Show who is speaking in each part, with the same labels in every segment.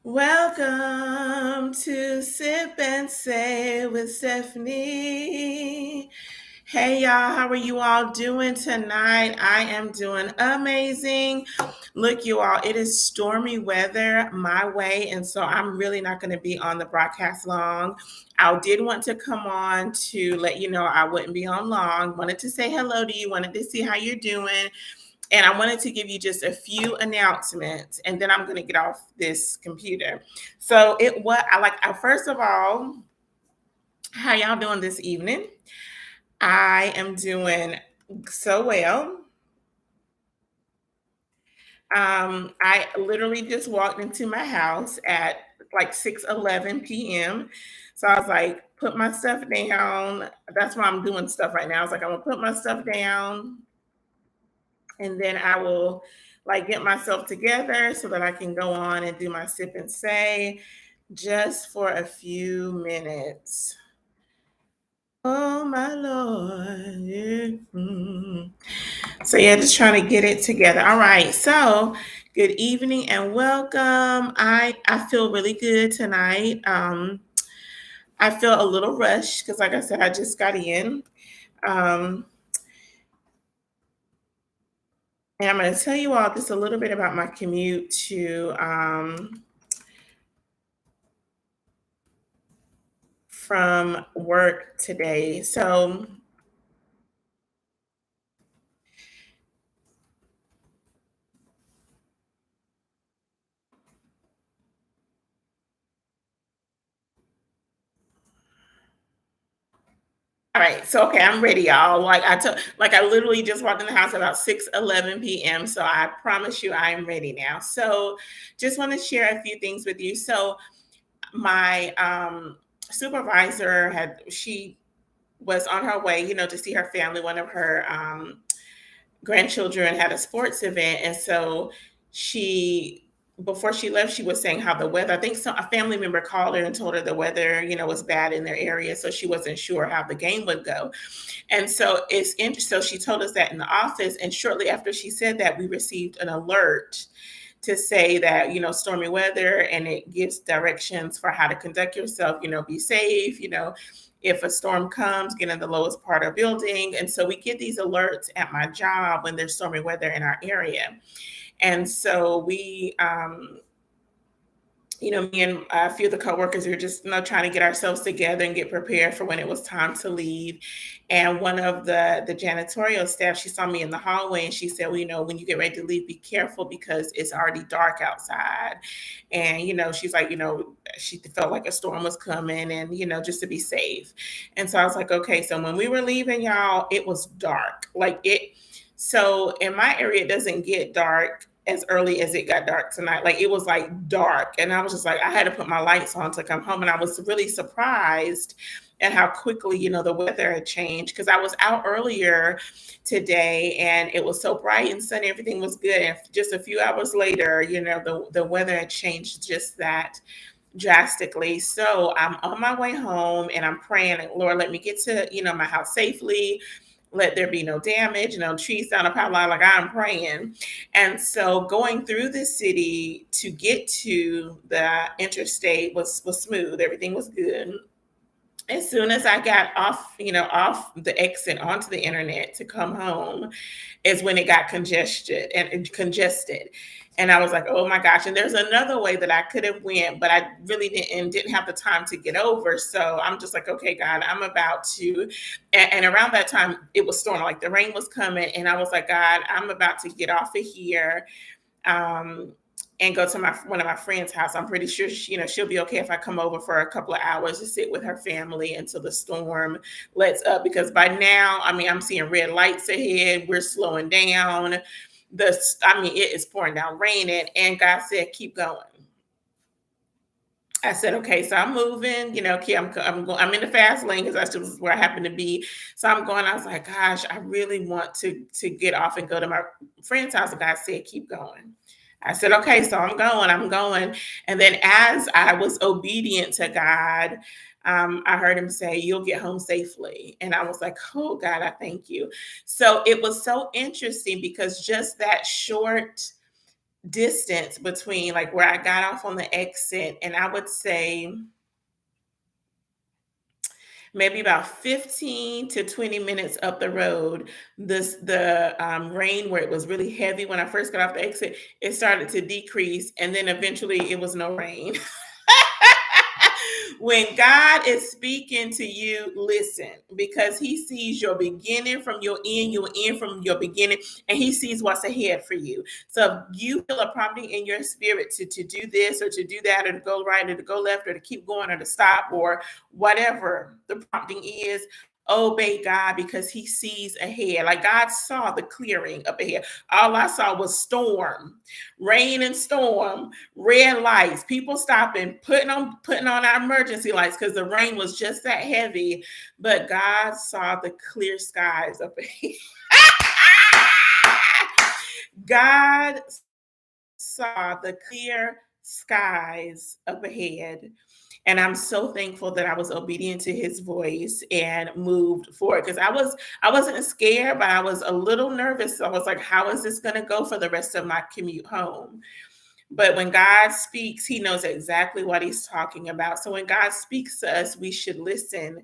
Speaker 1: Welcome to Sip and Say with Stephanie. Hey y'all, how are you all doing tonight? I am doing amazing. Look, you all, it is stormy weather my way, and so I'm really not going to be on the broadcast long. I did want to come on to let you know I wouldn't be on long. Wanted to say hello to you, wanted to see how you're doing. And I wanted to give you just a few announcements, and then I'm going to get off this computer. So it what I like. First of all, how y'all doing this evening? I am doing so well. I literally just walked into my house at like 6:11 p.m. So I was like, put my stuff down. That's why I'm doing stuff right now. I was like, I'm gonna put my stuff down, and then I will like get myself together so that I can go on and do my sip and say just for a few minutes. Oh my Lord. Yeah. So yeah, just trying to get it together. All right. So good evening and welcome. I feel really good tonight. I feel a little rushed because like I said, I just got in. Um, and I'm gonna tell you all just a little bit about my commute to from work today. So, all right. So, okay, I'm ready, y'all. Like I literally just walked in the house about 6:11 p.m. So I promise you I am ready now. So just want to share a few things with you. So my supervisor she was on her way, to see her family. One of her grandchildren had a sports event, and so she before she left, she was saying how the weather. I think a family member called her and told her the weather, was bad in their area, so she wasn't sure how the game would go. And so so she told us that in the office, and shortly after she said that, we received an alert to say that stormy weather, and it gives directions for how to conduct yourself. Be safe. If a storm comes, get in the lowest part of building. And so we get these alerts at my job when there's stormy weather in our area. And so me and a few of the coworkers were just trying to get ourselves together and get prepared for when it was time to leave. And one of the janitorial staff, she saw me in the hallway and she said, well, when you get ready to leave, be careful because it's already dark outside. And she's like, she felt like a storm was coming, and just to be safe. And so I was like, okay. So when we were leaving, y'all, it was dark. So in my area, it doesn't get dark as early as it got dark tonight. Like, it was like dark. And I was just like, I had to put my lights on to come home. And I was really surprised at how quickly, the weather had changed. Because I was out earlier today and it was so bright and sunny, everything was good. And just a few hours later, the weather had changed just that drastically. So I'm on my way home and I'm praying, Lord, let me get to, my house safely. Let there be no damage, no trees down a power line, like I'm praying. And so going through the city to get to the interstate was smooth. Everything was good. As soon as I got off the exit onto the internet to come home, is when it got congested. And I was like, oh my gosh. And there's another way that I could have went, but I really didn't have the time to get over. So I'm just like, okay, God, I'm about to. And around that time, it was storming, like the rain was coming. And I was like, God, I'm about to get off of here. And go to one of my friends' house. I'm pretty sure she'll be okay if I come over for a couple of hours to sit with her family until the storm lets up. Because by now, I'm seeing red lights ahead. We're slowing down. It is pouring down raining, and God said, keep going. I said, okay, so I'm moving, okay, I'm in the fast lane because that's just where I happen to be. So I'm going. I was like, gosh, I really want to get off and go to my friend's house. And God said, keep going. I said, okay, so I'm going. And then as I was obedient to God, I heard him say, you'll get home safely. And I was like, oh, God, I thank you. So it was so interesting because just that short distance between like where I got off on the exit, and I would say maybe about 15 to 20 minutes up the road, the rain where it was really heavy when I first got off the exit, it started to decrease, and then eventually it was no rain. When God is speaking to you, listen, because he sees your beginning from your end from your beginning, and he sees what's ahead for you. So if you feel a prompting in your spirit to do this or to do that or to go right or to go left or to keep going or to stop or whatever the prompting is, obey God because he sees ahead. Like God saw the clearing up ahead. All I saw was storm, rain and storm, red lights, people stopping, putting on our emergency lights because the rain was just that heavy. But God saw the clear skies up ahead. God saw the clear skies up ahead. And I'm so thankful that I was obedient to his voice and moved forward because I wasn't scared, but I was a little nervous. I was like, how is this going to go for the rest of my commute home? But when God speaks, he knows exactly what he's talking about. So when God speaks to us, we should listen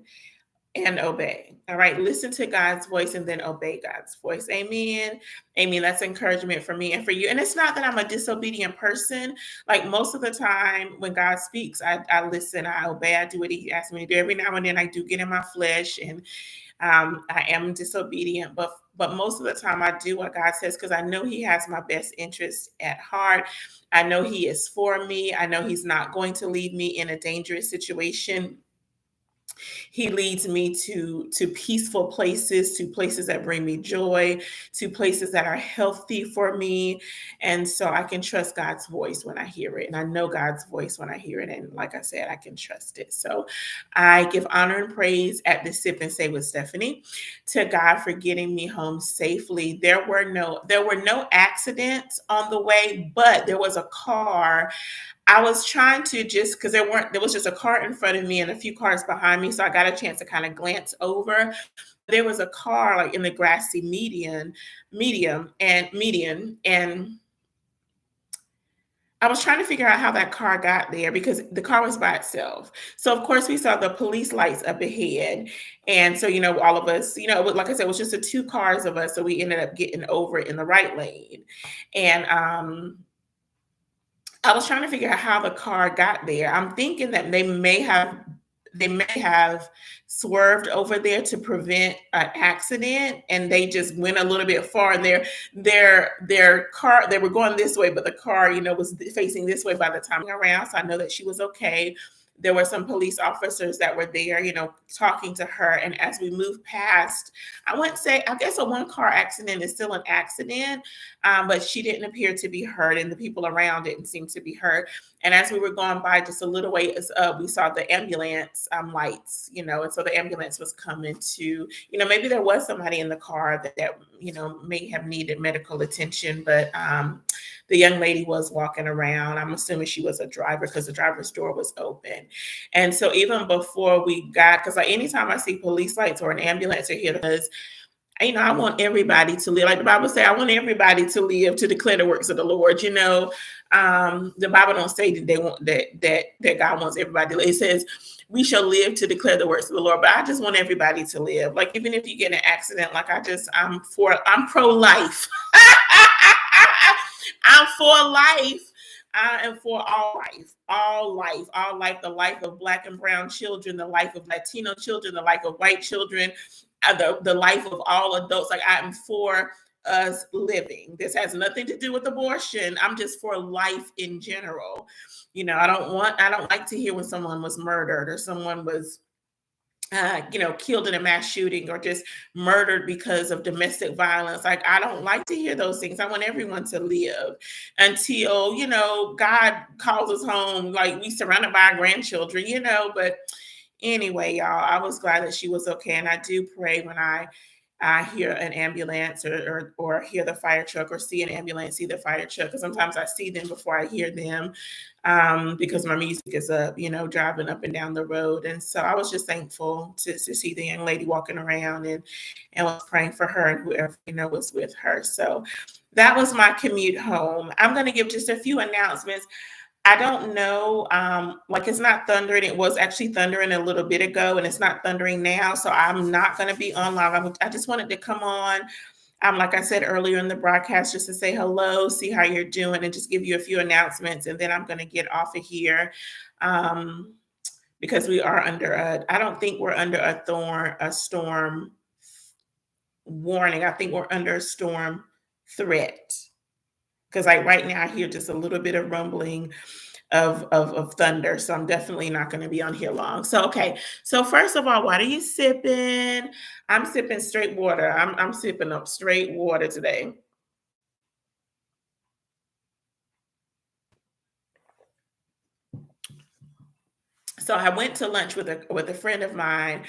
Speaker 1: and obey. All right. Listen to God's voice and then obey God's voice. Amen. Amen. That's encouragement for me and for you. And it's not that I'm a disobedient person. Like most of the time when God speaks, I listen, I obey, I do what he asks me to do. Every now and then I do get in my flesh and I am disobedient, but most of the time I do what God says because I know he has my best interest at heart. I know he is for me. I know he's not going to leave me in a dangerous situation. He leads me to peaceful places, to places that bring me joy, to places that are healthy for me. And so I can trust God's voice when I hear it. And I know God's voice when I hear it. And like I said, I can trust it. So I give honor and praise at the Sip and Say with Stephanie to God for getting me home safely. There were no accidents on the way, but there was a car. I was trying to just because there was just a car in front of me and a few cars behind me. So I got a chance to kind of glance over. There was a car like in the grassy median. And I was trying to figure out how that car got there because the car was by itself. So of course we saw the police lights up ahead. And so, all of us, like I said, it was just the two cars of us. So we ended up getting over in the right lane. And I was trying to figure out how the car got there. I'm thinking that they may have swerved over there to prevent an accident, and they just went a little bit far. And their car, they were going this way, but the car, was facing this way by the time around. So I know that she was okay. There were some police officers that were there, talking to her. And as we moved past, I wouldn't say, I guess a one car accident is still an accident, but she didn't appear to be hurt, and the people around didn't seem to be hurt. And as we were going by just a little ways up, we saw the ambulance lights, and so the ambulance was coming to, maybe there was somebody in the car that may have needed medical attention, but the young lady was walking around. I'm assuming she was a driver because the driver's door was open. And so even before we got, because like anytime I see police lights or an ambulance or here, because I want everybody to live. Like the Bible says, I want everybody to live to declare the works of the Lord. The Bible don't say that they want that God wants everybody to live. It says we shall live to declare the works of the Lord. But I just want everybody to live. Like even if you get in an accident, like I'm pro-life. I'm for life. I am for all life, the life of Black and brown children, the life of Latino children, the life of white children, the life of all adults. Like I am for us living. This has nothing to do with abortion. I'm just for life in general. I don't like to hear when someone was murdered or someone was killed in a mass shooting or just murdered because of domestic violence. Like, I don't like to hear those things. I want everyone to live until, God calls us home, like we surrounded by our grandchildren, but anyway, y'all, I was glad that she was okay. And I do pray when I I hear an ambulance or hear the fire truck or see an ambulance, see the fire truck. Because sometimes I see them before I hear them, because my music is up, driving up and down the road. And so I was just thankful to see the young lady walking around and was praying for her and whoever was with her. So that was my commute home. I'm going to give just a few announcements. I don't know. Like it's not thundering. It was actually thundering a little bit ago, and it's not thundering now. So I'm not going to be on live. I just wanted to come on. Like I said earlier in the broadcast, just to say hello, see how you're doing, and just give you a few announcements, and then I'm going to get off of here, because we are under I don't think we're under a storm warning. I think we're under a storm threat, because like right now I hear just a little bit of rumbling of thunder. So I'm definitely not going to be on here long. So okay. So first of all, what are you sipping? I'm sipping straight water. I'm sipping up straight water today. So I went to lunch with a friend of mine,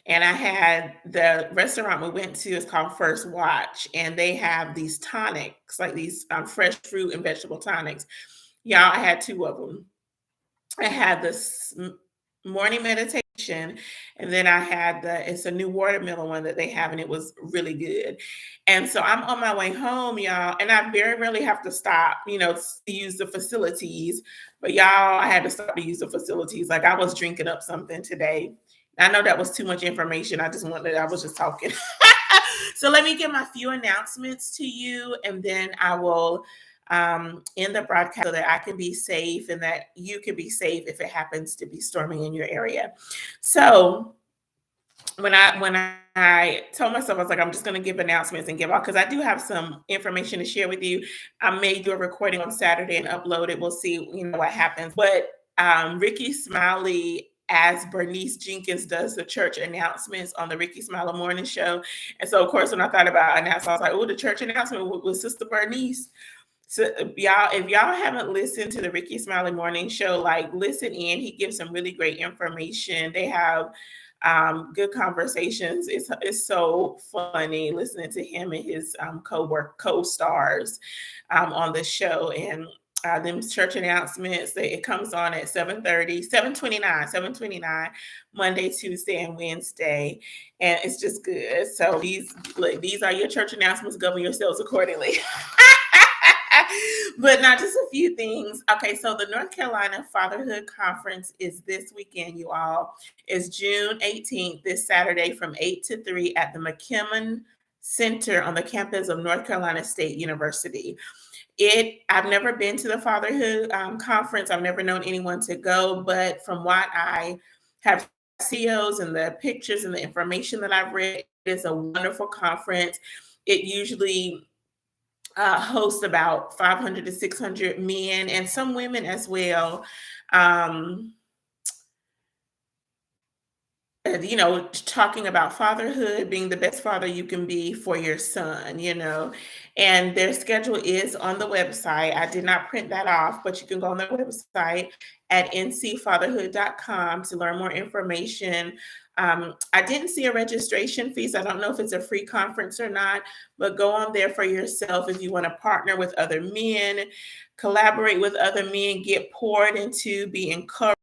Speaker 1: and I had the restaurant we went to is called First Watch, and they have these tonics, like these fresh fruit and vegetable tonics. Y'all, I had two of them. I had this morning meditation, and then I had it's a new watermelon one that they have, and it was really good. And so I'm on my way home, y'all, and I very rarely have to stop, to use the facilities. But y'all, I had to stop to use the facilities. Like I was drinking up something today. I know that was too much information. I was just talking. So let me give my few announcements to you, and then I will in the broadcast so that I can be safe and that you can be safe if it happens to be storming in your area. So when I told myself, I was like, I'm just going to give announcements and give out, because I do have some information to share with you. I may do a recording on Saturday and upload it. We'll see, what happens. But Ricky Smiley, as Bernice Jenkins does the church announcements on the Ricky Smiley Morning Show. And so, of course, when I thought about announcements, I was like, oh, the church announcement with Sister Bernice. So y'all, if y'all haven't listened to the Ricky Smiley Morning Show, like listen in. He gives some really great information. They have good conversations. It's so funny listening to him and his co-stars on the show. And them church announcements, it comes on at 7:29 Monday, Tuesday, and Wednesday, and it's just good. So these are your church announcements. Govern yourselves accordingly. But not just a few things. Okay, so the North Carolina Fatherhood Conference is this weekend, you all. It's June 18th, this Saturday from 8 to 3 at the McKimmon Center on the campus of North Carolina State University. I've never been to the Fatherhood Conference. I've never known anyone to go, but from what I have CEOs and the pictures and the information that I've read, it's a wonderful conference. It usually host about 500 to 600 men and some women as well. Talking about fatherhood, being the best father you can be for your son, and their schedule is on the website. I did not print that off, but you can go on the website at ncfatherhood.com to learn more information. I didn't see a registration fee, so I don't know if it's a free conference or not, but go on there for yourself if you want to partner with other men, collaborate with other men, get poured into, be encouraged.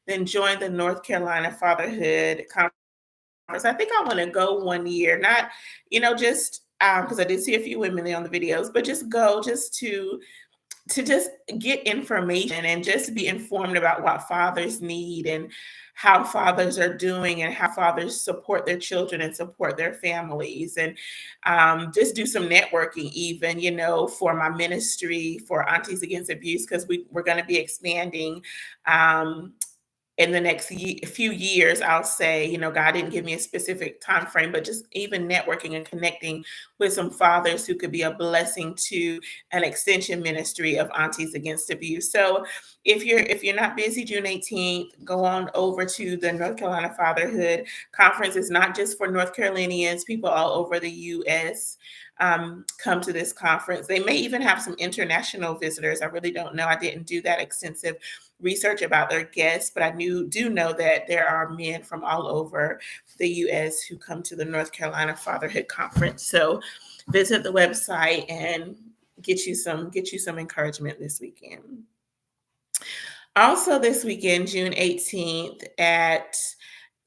Speaker 1: Then join the North Carolina Fatherhood Conference. I think I want to go one year, not, just because I did see a few women there on the videos, but just go just to just get information and just be informed about what fathers need and how fathers are doing and how fathers support their children and support their families, and just do some networking even, for my ministry for Aunties Against Abuse, because we're going to be expanding in the next few years. I'll say, God didn't give me a specific time frame, but just even networking and connecting with some fathers who could be a blessing to an extension ministry of Aunties Against Abuse. So if you're not busy, June 18th, go on over to the North Carolina Fatherhood Conference. It's not just for North Carolinians, people all over the U.S. come to this conference. They may even have some international visitors. I really don't know. I didn't do that extensive research about their guests, but I do know that there are men from all over the U.S. who come to the North Carolina Fatherhood Conference. So visit the website and get you some encouragement this weekend. Also this weekend, June 18th at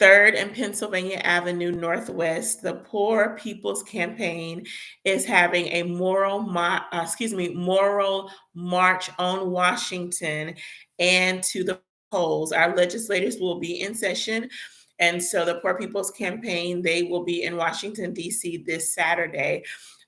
Speaker 1: 3rd and Pennsylvania Avenue Northwest, the Poor People's Campaign is having a moral march on Washington and to the polls. Our legislators will be in session. And so the Poor People's Campaign, they will be in Washington, D.C. this Saturday.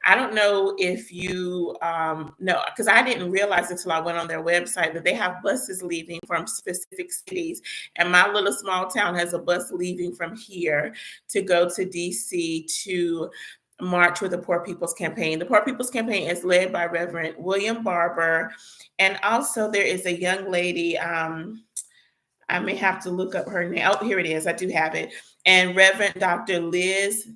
Speaker 1: I don't know if you know, because I didn't realize until I went on their website that they have buses leaving from specific cities. And my little small town has a bus leaving from here to go to DC to march with the Poor People's Campaign. The Poor People's Campaign is led by Reverend William Barber. And also there is a young lady, I may have to look up her name. Oh, here it is. I do have it. And Reverend Dr. Liz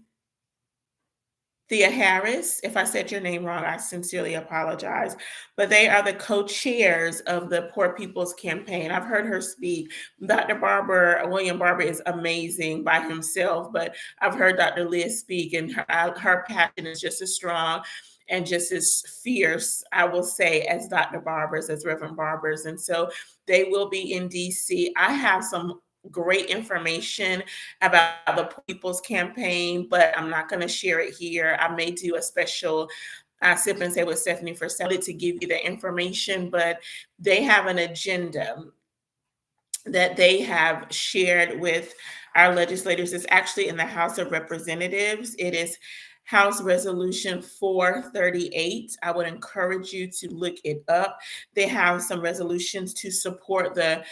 Speaker 1: Thea Harris. If I said your name wrong, I sincerely apologize. But they are the co-chairs of the Poor People's Campaign. I've heard her speak. William Barber is amazing by himself, but I've heard Dr. Liz speak, and her passion is just as strong and just as fierce, I will say, as Dr. Barber's, as Reverend Barber's. And so they will be in DC. I have some great information about the People's Campaign, but I'm not going to share it here. I may do a special Sip and Say with Stephanie for Saturday to give you the information, but they have an agenda that they have shared with our legislators. It's actually in the House of Representatives. It is House Resolution 438. I would encourage you to look it up. They have some resolutions to support the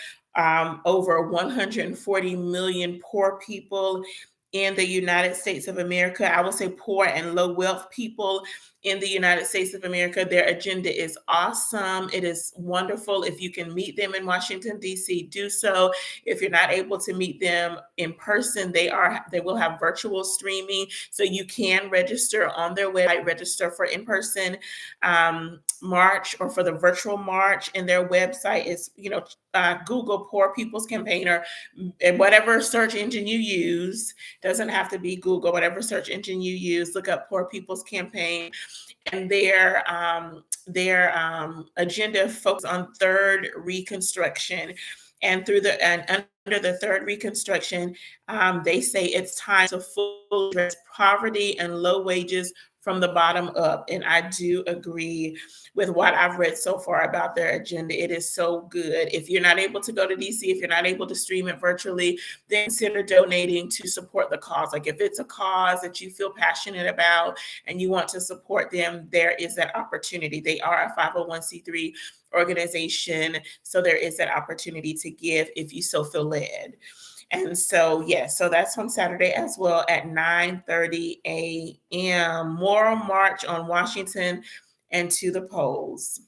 Speaker 1: over 140 million poor people in the United States of America. I will say poor and low wealth people in the United States of America. Their agenda is awesome. It is wonderful. If you can meet them in Washington, D.C., do so. If you're not able to meet them in person, they will have virtual streaming. So you can register on their website, register for in-person march or for the virtual march. And their website is, Google Poor People's Campaign, or whatever search engine you use. Doesn't have to be Google, whatever search engine you use, look up Poor People's Campaign. And their agenda focus on third Reconstruction. And under the third Reconstruction, they say it's time to fully address poverty and low wages from the bottom up. And I do agree with what I've read so far about their agenda. It is so good. If you're not able to go to DC, if you're not able to stream it virtually, then consider donating to support the cause. Like if it's a cause that you feel passionate about and you want to support them, there is that opportunity. They are a 501c3 organization. So there is that opportunity to give if you so feel led. And so, so that's on Saturday as well at 9:30 a.m. Moral March on Washington and to the polls.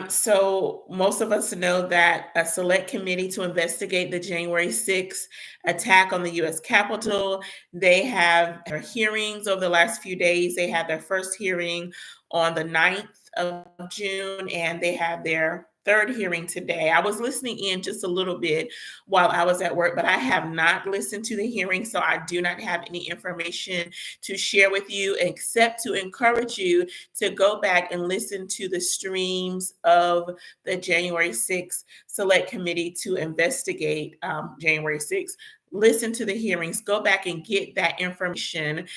Speaker 1: So most of us know that a select committee to investigate the January 6th attack on the U.S. Capitol, they have their hearings over the last few days. They had their first hearing on the 9th of June, and they had their third hearing today. I was listening in just a little bit while I was at work, but I have not listened to the hearing, so I do not have any information to share with you except to encourage you to go back and listen to the streams of the January 6th Select Committee to investigate January 6th. Listen to the hearings, go back and get that information.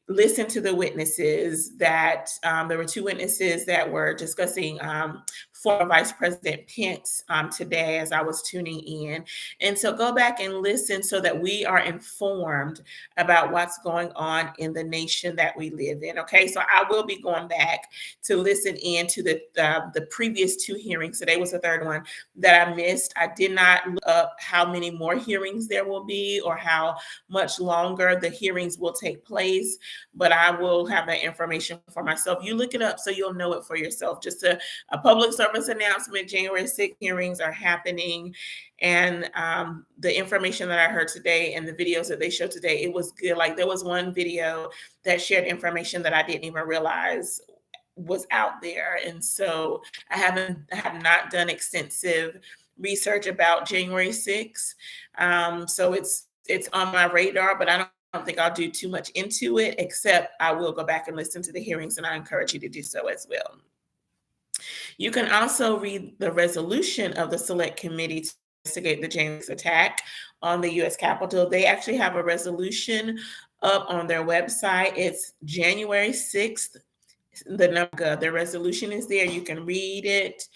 Speaker 1: Listen to the witnesses that there were two witnesses that were discussing former Vice President Pence today as I was tuning in. And so go back and listen so that we are informed about what's going on in the nation that we live in. Okay, so I will be going back to listen in to the previous two hearings. Today was the third one that I missed. I did not look up how many more hearings there will be or how much longer the hearings will take place, but I will have that information for myself. You look it up so you'll know it for yourself. Just a public service enormous announcement. January 6th hearings are happening. And the information that I heard today and the videos that they showed today, it was good. Like there was one video that shared information that I didn't even realize was out there. And so I have not done extensive research about January 6th. So it's on my radar, but I don't think I'll do too much into it, except I will go back and listen to the hearings, and I encourage you to do so as well. You can also read the resolution of the Select Committee to investigate the January attack on the U.S. Capitol. They actually have a resolution up on their website. It's January 6th. The resolution is there. You can read it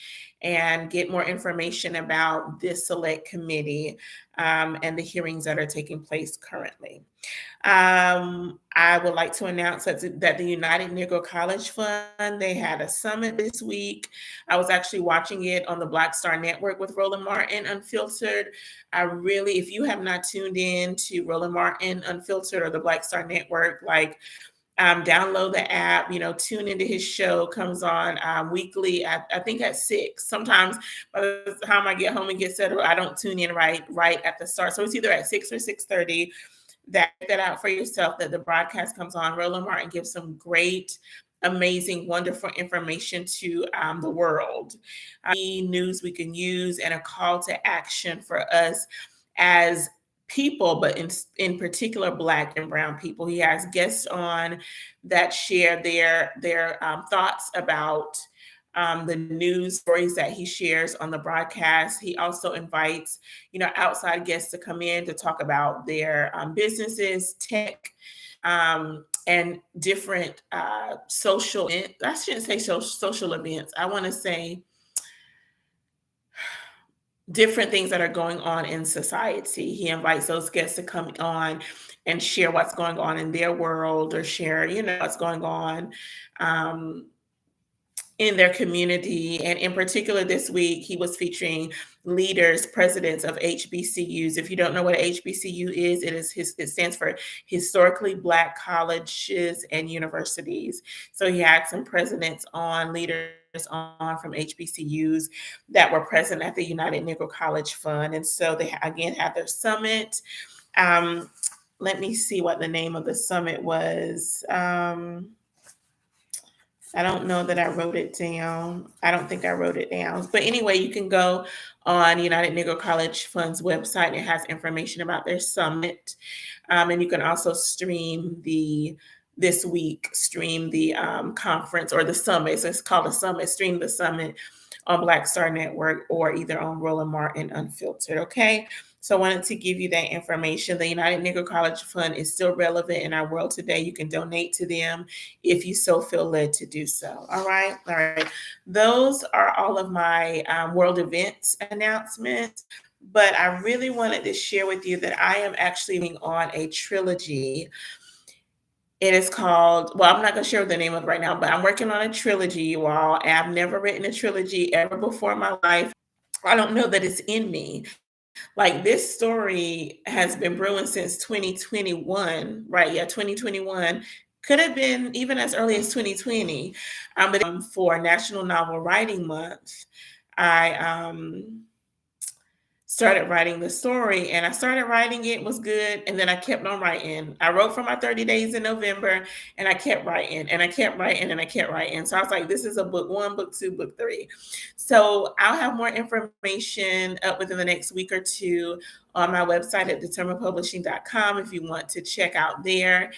Speaker 1: and get more information about this select committee and the hearings that are taking place currently. I would like to announce that the United Negro College Fund, they had a summit this week. I was actually watching it on the Black Star Network with Roland Martin Unfiltered. If you have not tuned in to Roland Martin Unfiltered or the Black Star Network, download the app, tune into his show, comes on weekly, I think at 6. Sometimes by the time I get home and get settled, I don't tune in right at the start. So it's either at 6 or 6:30. That out for yourself, that the broadcast comes on. Roland Martin gives some great, amazing, wonderful information to the world. News we can use and a call to action for us as people, but in particular Black and Brown people. He has guests on that share their thoughts about the news stories that he shares on the broadcast. He also invites, outside guests to come in to talk about their businesses, tech, and different social. I shouldn't say social events. I want to say different things that are going on in society. He invites those guests to come on and share what's going on in their world, or share, what's going on in their community. And in particular, this week, he was featuring leaders, presidents of HBCUs. If you don't know what HBCU is, it stands for Historically Black Colleges and Universities. So he had some presidents on, leaders on from HBCUs that were present at the United Negro College Fund. And so they again had their summit. Let me see what the name of the summit was. I don't know that I wrote it down. I don't think I wrote it down. But anyway, you can go on United Negro College Fund's website. It has information about their summit. And you can also stream the conference or the summit. So it's called a summit. Stream the summit on Black Star Network or either on Roland Martin Unfiltered. Okay. So I wanted to give you that information. The United Negro College Fund is still relevant in our world today. You can donate to them if you so feel led to do so. All right. Those are all of my world events announcements. But I really wanted to share with you that I am actually working on a trilogy. It is called, I'm not going to share the name of it right now, but I'm working on a trilogy, you all. I've never written a trilogy ever before in my life. I don't know that it's in me. Like, this story has been brewing since 2021, right? Yeah, 2021. Could have been even as early as 2020. But for National Novel Writing Month, I started writing the story, and I started writing it, was good, and then I kept on writing. I wrote for my 30 days in November, and I kept writing, and I kept writing, and I kept writing. So I was like, this is a book 1, book 2, book 3. So I'll have more information up within the next week or two on my website at determinepublishing.com if you want to check out there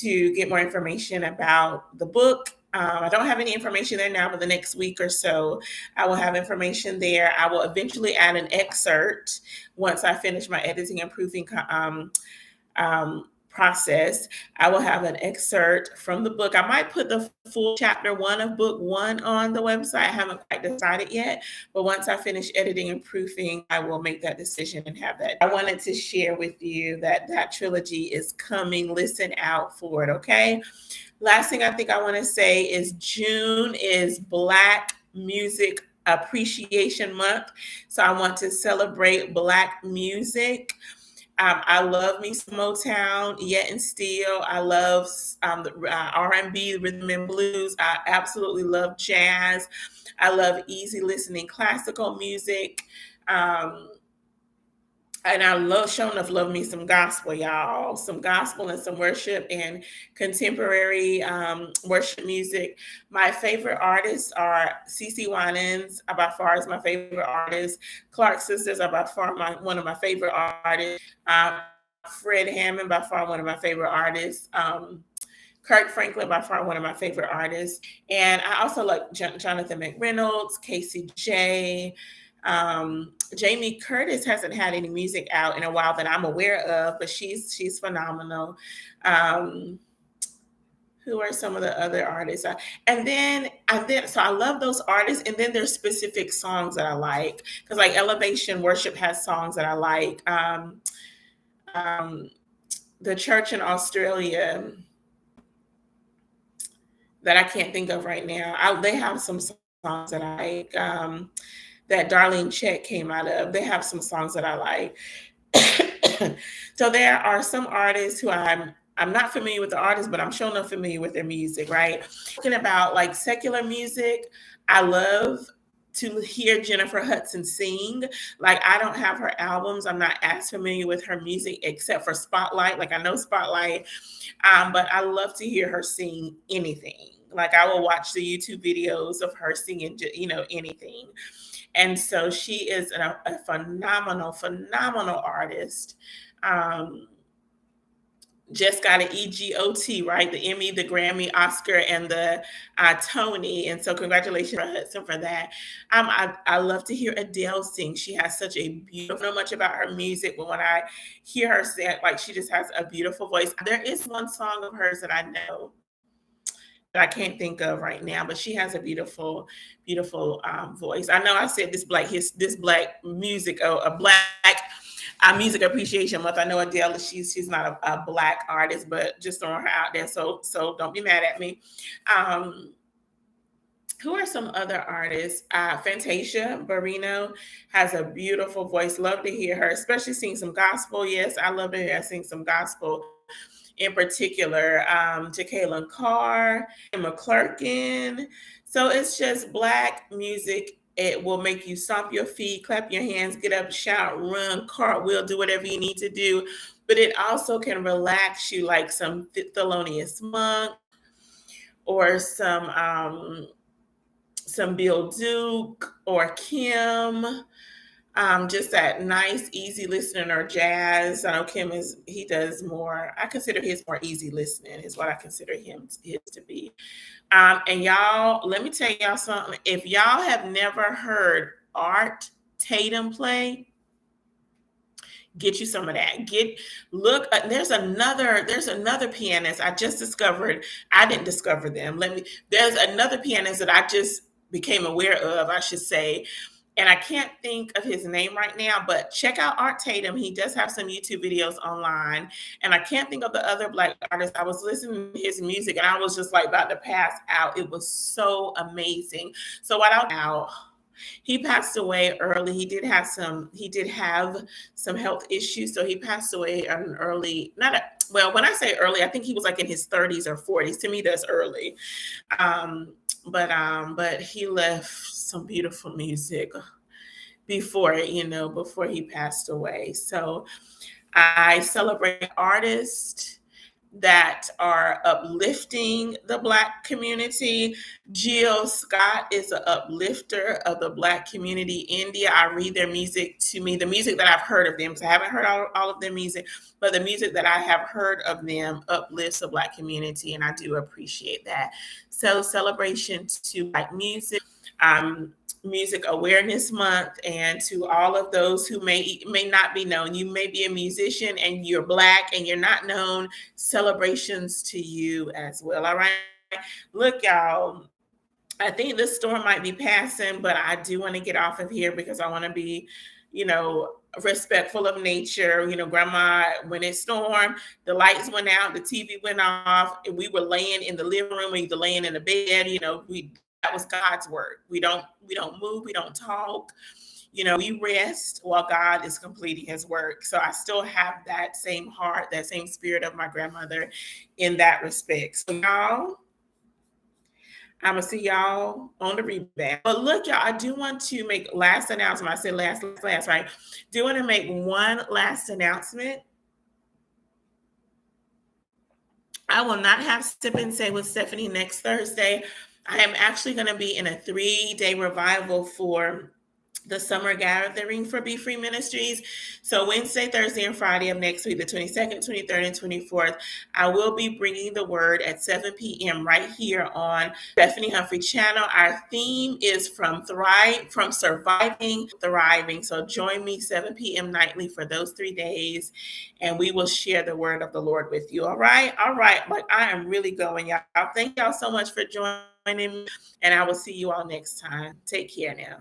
Speaker 1: to get more information about the book. I don't have any information there now, but the next week or so, I will have information there. I will eventually add an excerpt once I finish my editing and proofing process. I will have an excerpt from the book. I might put the full chapter 1 of book 1 on the website. I haven't quite decided yet, but once I finish editing and proofing, I will make that decision and have that. I wanted to share with you that trilogy is coming. Listen out for it, okay? Last thing I think I want to say is June is Black Music Appreciation Month. So I want to celebrate Black music. I love me some Motown, Yet and Still. I love the R&B, rhythm and blues. I absolutely love jazz. I love easy listening classical music. Um, and I love sure enough love me some gospel, y'all. Some gospel and some worship and contemporary worship music. My favorite artists are CeCe Winans, by far is my favorite artist. Clark Sisters are by far one of my favorite artists. Fred Hammond, by far one of my favorite artists. Kirk Franklin, by far one of my favorite artists. And I also like Jonathan McReynolds, Casey J. Jamie Curtis hasn't had any music out in a while that I'm aware of, but she's phenomenal. Um, who are some of the other artists? So I love those artists, and then there's specific songs that I like because like Elevation Worship has songs that I like. Um, the church in Australia that I can't think of right now. They have some songs that I like. That Darlene Chet came out of. They have some songs that I like. So there are some artists who I'm not familiar with the artists, but I'm sure enough familiar with their music, right? Talking about like secular music, I love to hear Jennifer Hudson sing. Like I don't have her albums. I'm not as familiar with her music except for Spotlight. Like I know Spotlight, but I love to hear her sing anything. Like I will watch the YouTube videos of her singing, anything. And so she is a phenomenal, phenomenal artist. Um, just got an EGOT, right? The Emmy, the Grammy, Oscar, and the Tony. And so congratulations, Hudson, for that. I love to hear Adele sing. She has such a beautiful, I don't know much about her music, but when I hear her sing, like she just has a beautiful voice. There is one song of hers that I know that I can't think of right now, but she has a beautiful, beautiful voice. I know I said this black music, a black music appreciation month. I know Adele, she's not a black artist, but just throwing her out there. So don't be mad at me. Who are some other artists? Fantasia Barrino has a beautiful voice. Love to hear her, especially sing some gospel. Yes, I love to hear her sing some gospel. In particular, Jacqueline Carr and McClurkin. So it's just black music. It will make you stomp your feet, clap your hands, get up, shout, run, cartwheel, do whatever you need to do. But it also can relax you, like some Thelonious Monk or some Bill Duke or Kim. Just that nice, easy listening or jazz. I know Kim he does more. I consider his more easy listening is what I consider his to be. And y'all, let me tell y'all something. If y'all have never heard Art Tatum play, get you some of that. There's another pianist I just discovered. I didn't discover them. There's another pianist that I just became aware of, I should say. And I can't think of his name right now, but check out Art Tatum. He does have some YouTube videos online. And I can't think of the other black artists. I was listening to his music and I was just like about to pass out. It was so amazing. So he passed away early. He did have some health issues. So he passed away at an early, when I say early, I think he was like in his 30s or 40s. To me, that's early. But he left some beautiful music before he passed away. So I celebrate artists that are uplifting the Black community. Jill Scott is an uplifter of the Black community. India, I read their music to me, the music that I've heard of them, because I haven't heard all of their music, but the music that I have heard of them uplifts the Black community, and I do appreciate that. So celebration to Black music. Music Awareness Month, and to all of those who may not be known. You may be a musician and you're Black and you're not known. Celebrations to you as well. All right. Look, y'all, I think this storm might be passing, but I do want to get off of here because I want to be, respectful of nature. Grandma, when it stormed, the lights went out, the TV went off, and we were laying in the living room, either laying in the bed, that was God's word. We don't move, we don't talk. We rest while God is completing his work. So I still have that same heart, that same spirit of my grandmother in that respect. So y'all, I'm gonna see y'all on the rebound. But look, y'all, I do want to make last announcement. I said last, right? Do want to make one last announcement. I will not have Sip and Say with Stephanie next Thursday. I am actually going to be in a 3-day revival for the summer gathering for Be Free Ministries. So Wednesday, Thursday, and Friday of next week, the 22nd, 23rd, and 24th, I will be bringing the word at 7 p.m. right here on Stephanie Humphrey channel. Our theme is from surviving, thriving. So join me 7 p.m. nightly for those 3 days, and we will share the word of the Lord with you. All right. All right. Like I am really going, y'all. Thank y'all so much for joining me, and I will see you all next time. Take care now.